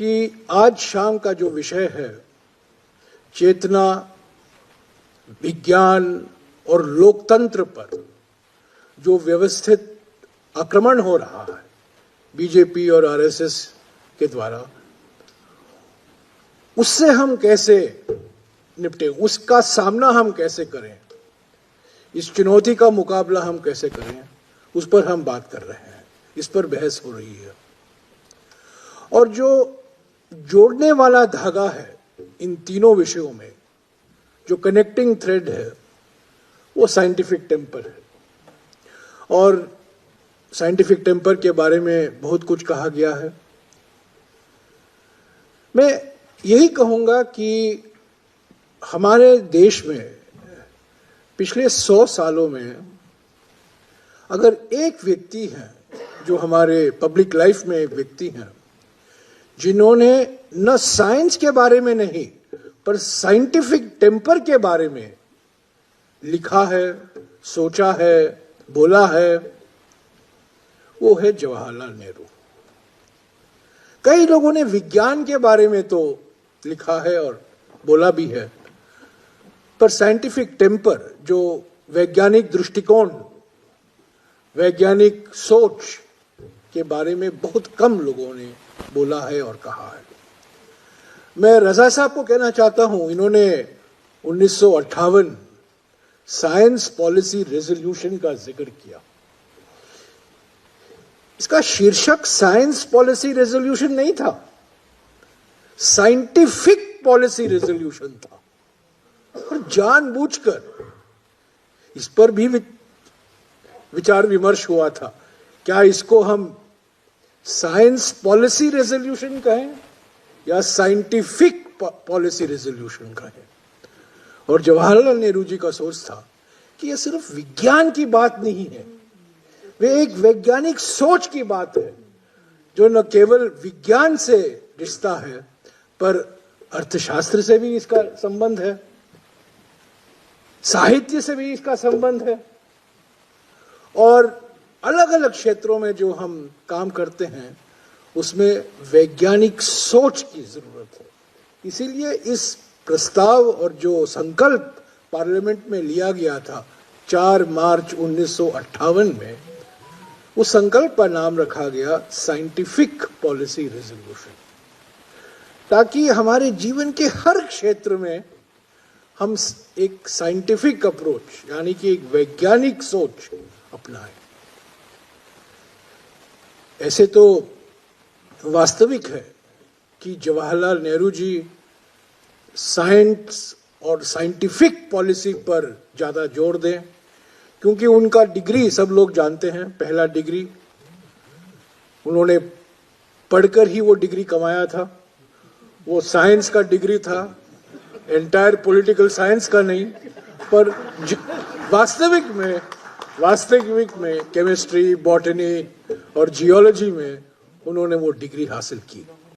कि आज शाम का जो विषय है, चेतना, विज्ञान और लोकतंत्र पर जो व्यवस्थित आक्रमण हो रहा है बीजेपी और आरएसएस के द्वारा, उससे हम कैसे निपटें, उसका सामना हम कैसे करें, इस चुनौती का मुकाबला हम कैसे करें, उस पर हम बात कर रहे हैं, इस पर बहस हो रही है। और जो जोड़ने वाला धागा है इन तीनों विषयों में, जो कनेक्टिंग थ्रेड है, वो साइंटिफिक टेम्पर है। और साइंटिफिक टेम्पर के बारे में बहुत कुछ कहा गया है। मैं यही कहूँगा कि हमारे देश में पिछले 100 सालों में अगर एक व्यक्ति है जो हमारे पब्लिक लाइफ में एक व्यक्ति हैं जिन्होंने न साइंस के बारे में नहीं पर साइंटिफिक टेम्पर के बारे में लिखा है, सोचा है, बोला है, वो है जवाहरलाल नेहरू। कई लोगों ने विज्ञान के बारे में तो लिखा है और बोला भी है, पर साइंटिफिक टेम्पर, जो वैज्ञानिक दृष्टिकोण, वैज्ञानिक सोच के बारे में बहुत कम लोगों ने बोला है और कहा है। मैं रजा साहब को कहना चाहता हूं, इन्होंने 1958 साइंस पॉलिसी रेजोल्यूशन का जिक्र किया। इसका शीर्षक साइंस पॉलिसी रेजोल्यूशन नहीं था, साइंटिफिक पॉलिसी रेजोल्यूशन था। और जानबूझकर इस पर भी विचार विमर्श हुआ था, क्या इसको हम साइंस पॉलिसी रेजोल्यूशन कहें या साइंटिफिक पॉलिसी रेजोल्यूशन कहें। और जवाहरलाल नेहरू जी का सोच था कि यह सिर्फ विज्ञान की बात नहीं है, वे एक वैज्ञानिक सोच की बात है जो न केवल विज्ञान से रिश्ता है पर अर्थशास्त्र से भी इसका संबंध है, साहित्य से भी इसका संबंध है, और अलग अलग क्षेत्रों में जो हम काम करते हैं उसमें वैज्ञानिक सोच की जरूरत है। इसीलिए इस प्रस्ताव और जो संकल्प पार्लियामेंट में लिया गया था 4 मार्च 1958 में, उस संकल्प का नाम रखा गया साइंटिफिक पॉलिसी रेजोल्यूशन, ताकि हमारे जीवन के हर क्षेत्र में हम एक साइंटिफिक अप्रोच यानी कि एक वैज्ञानिक सोच अपनाएं। ऐसे तो वास्तविक है कि जवाहरलाल नेहरू जी साइंस और साइंटिफिक पॉलिसी पर ज्यादा जोर दें, क्योंकि उनका डिग्री सब लोग जानते हैं, पहला डिग्री उन्होंने पढ़कर ही वो डिग्री कमाया था। वो साइंस का डिग्री था, एंटायर पॉलिटिकल साइंस का नहीं, पर वास्तविक में केमिस्ट्री, बॉटनी और जियोलॉजी में उन्होंने वो डिग्री हासिल की।